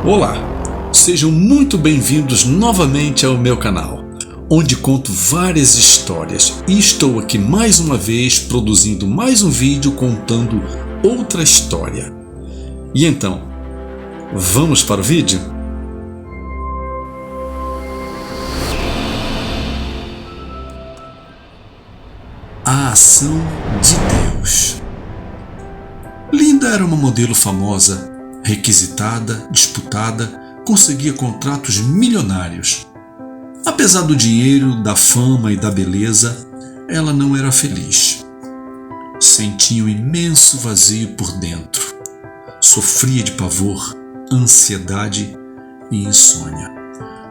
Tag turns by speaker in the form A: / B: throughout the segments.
A: Olá, sejam muito bem-vindos novamente ao meu canal, onde conto várias histórias e estou aqui mais uma vez produzindo mais um vídeo contando outra história. E então, vamos para o vídeo? A ação de Deus. Linda era uma modelo famosa, requisitada, disputada, conseguia contratos milionários. Apesar do dinheiro, da fama e da beleza, ela não era feliz. Sentia um imenso vazio por dentro. Sofria de pavor, ansiedade e insônia.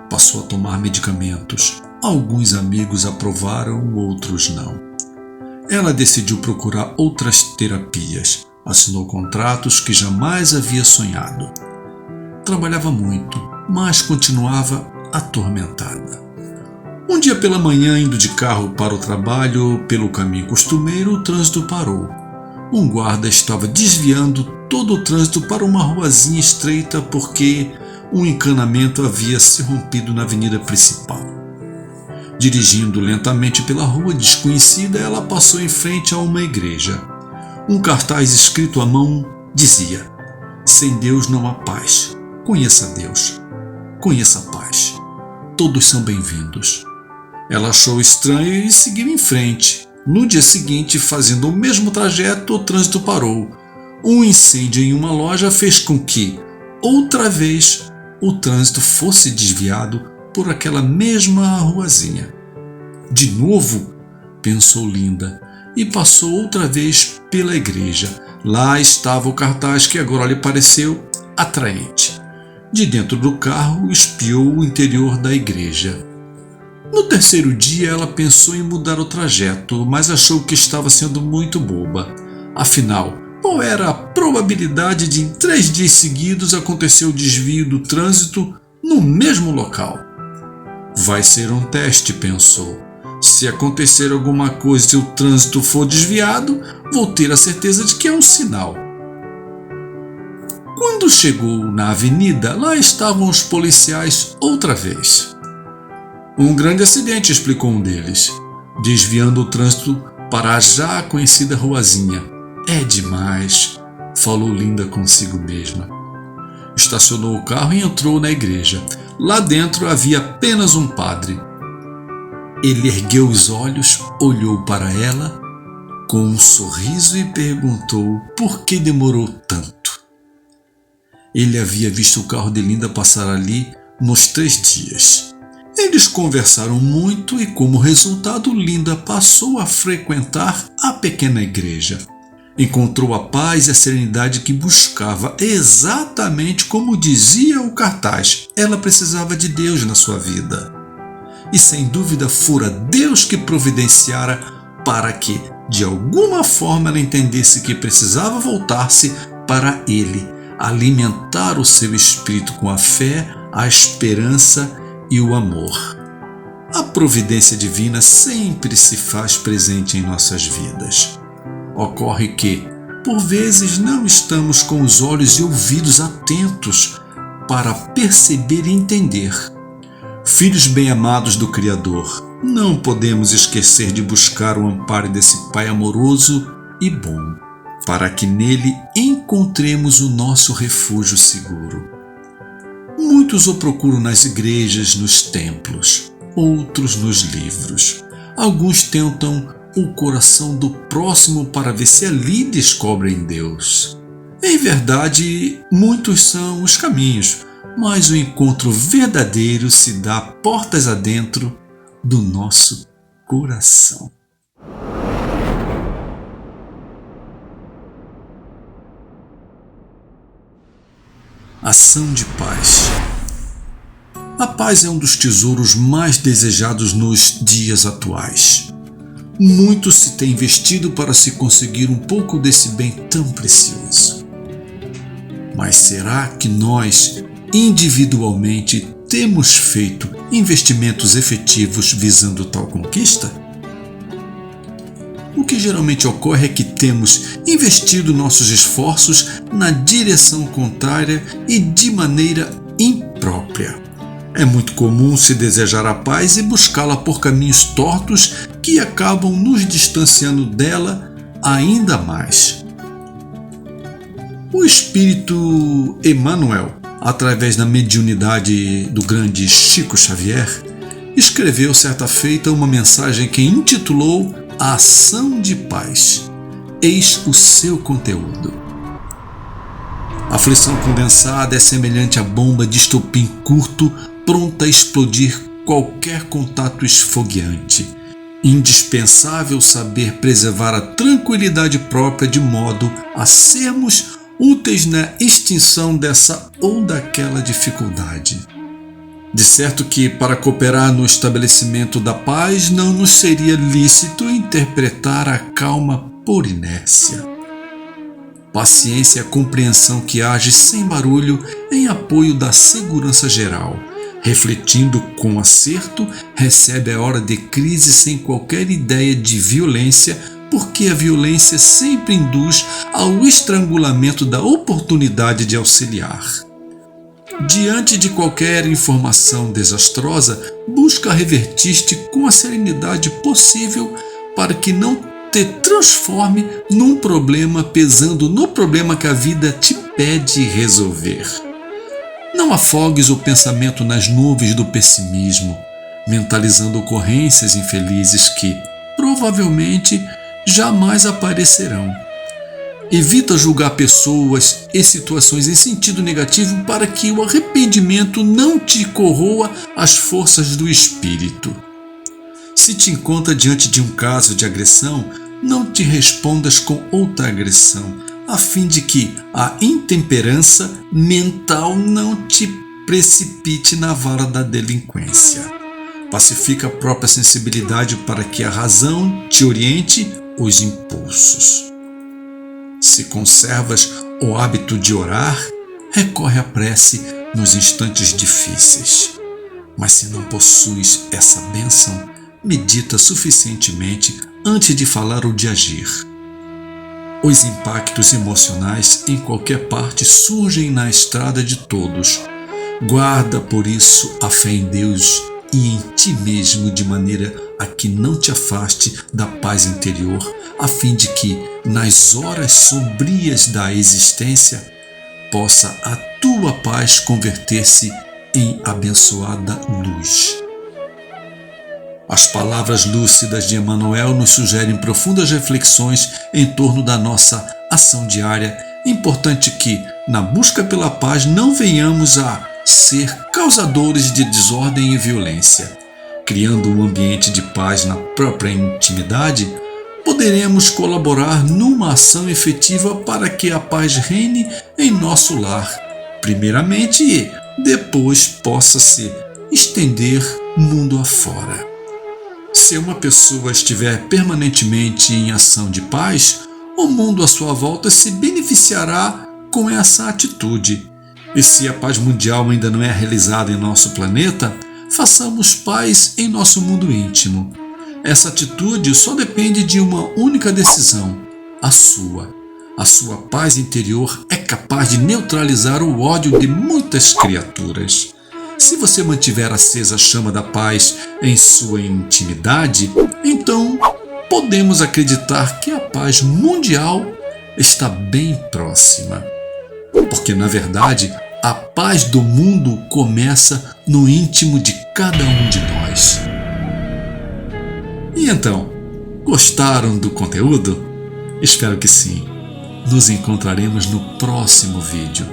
A: Passou a tomar medicamentos. Alguns amigos aprovaram, outros não. Ela decidiu procurar outras terapias. Assinou contratos que jamais havia sonhado. Trabalhava muito, mas continuava atormentada. Um dia pela manhã, indo de carro para o trabalho, pelo caminho costumeiro, o trânsito parou. Um guarda estava desviando todo o trânsito para uma ruazinha estreita porque um encanamento havia se rompido na avenida principal. Dirigindo lentamente pela rua desconhecida, ela passou em frente a uma igreja. Um cartaz escrito à mão dizia: "Sem Deus não há paz. Conheça Deus. Conheça a paz. Todos são bem-vindos." Ela achou estranho e seguiu em frente. No dia seguinte, fazendo o mesmo trajeto, o trânsito parou. Um incêndio em uma loja fez com que, outra vez, o trânsito fosse desviado por aquela mesma ruazinha. De novo, pensou Linda, e passou outra vez pela igreja. Lá estava o cartaz que agora lhe pareceu atraente. De dentro do carro, espiou o interior da igreja. No terceiro dia, ela pensou em mudar o trajeto, mas achou que estava sendo muito boba. Afinal, qual era a probabilidade de em 3 dias seguidos acontecer o desvio do trânsito no mesmo local? Vai ser um teste, pensou. Se acontecer alguma coisa e o trânsito for desviado, vou ter a certeza de que é um sinal. Quando chegou na avenida, lá estavam os policiais outra vez. "Um grande acidente", explicou um deles, desviando o trânsito para a já conhecida ruazinha. "É demais", falou Linda consigo mesma. Estacionou o carro e entrou na igreja. Lá dentro havia apenas um padre. Ele ergueu os olhos, olhou para ela com um sorriso e perguntou por que demorou tanto. Ele havia visto o carro de Linda passar ali nos 3 dias. Eles conversaram muito e, como resultado, Linda passou a frequentar a pequena igreja. Encontrou a paz e a serenidade que buscava, exatamente como dizia o cartaz. Ela precisava de Deus na sua vida. E sem dúvida fora Deus que providenciara para que, de alguma forma, ela entendesse que precisava voltar-se para Ele, alimentar o seu espírito com a fé, a esperança e o amor. A providência divina sempre se faz presente em nossas vidas. Ocorre que, por vezes, não estamos com os olhos e ouvidos atentos para perceber e entender. Filhos bem-amados do Criador, não podemos esquecer de buscar o amparo desse Pai amoroso e bom, para que nele encontremos o nosso refúgio seguro. Muitos o procuram nas igrejas, nos templos, outros nos livros. Alguns tentam o coração do próximo para ver se ali descobrem Deus. Em verdade, muitos são os caminhos, mas o encontro verdadeiro se dá portas adentro do nosso coração. Ação de paz. A paz é um dos tesouros mais desejados nos dias atuais. Muito se tem investido para se conseguir um pouco desse bem tão precioso. Mas será que nós, individualmente, temos feito investimentos efetivos visando tal conquista? o que geralmente ocorre é que temos investido nossos esforços na direção contrária e de maneira imprópria. É muito comum se desejar a paz e buscá-la por caminhos tortos que acabam nos distanciando dela ainda mais. O espírito Emmanuel, através da mediunidade do grande Chico Xavier, escreveu certa feita uma mensagem que intitulou A Ação de Paz. Eis o seu conteúdo. A aflição condensada é semelhante à bomba de estopim curto, pronta a explodir qualquer contato esfogueante. Indispensável saber preservar a tranquilidade própria de modo a sermos úteis na extinção dessa ou daquela dificuldade. De certo que, para cooperar no estabelecimento da paz, não nos seria lícito interpretar a calma por inércia. Paciência é a compreensão que age sem barulho em apoio da segurança geral. Refletindo com acerto, recebe a hora de crise sem qualquer ideia de violência, porque a violência sempre induz ao estrangulamento da oportunidade de auxiliar. Diante de qualquer informação desastrosa, busca revertir-te com a serenidade possível para que não te transforme num problema pesando no problema que a vida te pede resolver. Não afogues o pensamento nas nuvens do pessimismo, mentalizando ocorrências infelizes que, provavelmente, jamais aparecerão. Evita julgar pessoas e situações em sentido negativo para que o arrependimento não te corroa as forças do espírito. Se te encontra diante de um caso de agressão, não te respondas com outra agressão, a fim de que a intemperança mental não te precipite na vala da delinquência. Pacifica a própria sensibilidade para que a razão te oriente os impulsos. Se conservas o hábito de orar, recorre à prece nos instantes difíceis. Mas se não possuis essa bênção, medita suficientemente antes de falar ou de agir. Os impactos emocionais em qualquer parte surgem na estrada de todos. Guarda, por isso, a fé em Deus e em ti mesmo de maneira a que não te afaste da paz interior, a fim de que, nas horas sombrias da existência, possa a tua paz converter-se em abençoada luz. As palavras lúcidas de Emmanuel nos sugerem profundas reflexões em torno da nossa ação diária. É importante que, na busca pela paz, não venhamos a ser causadores de desordem e violência. Criando um ambiente de paz na própria intimidade, poderemos colaborar numa ação efetiva para que a paz reine em nosso lar, primeiramente, e depois possa se estender mundo afora. Se uma pessoa estiver permanentemente em ação de paz, o mundo à sua volta se beneficiará com essa atitude. E se a paz mundial ainda não é realizada em nosso planeta, façamos paz em nosso mundo íntimo. Essa atitude só depende de uma única decisão, a sua. A sua paz interior é capaz de neutralizar o ódio de muitas criaturas. Se você mantiver acesa a chama da paz em sua intimidade, então podemos acreditar que a paz mundial está bem próxima. Porque, na verdade, a paz do mundo começa no íntimo de cada um de nós. E então, gostaram do conteúdo? Espero que sim. Nos encontraremos no próximo vídeo.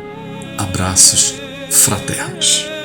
A: Abraços fraternos.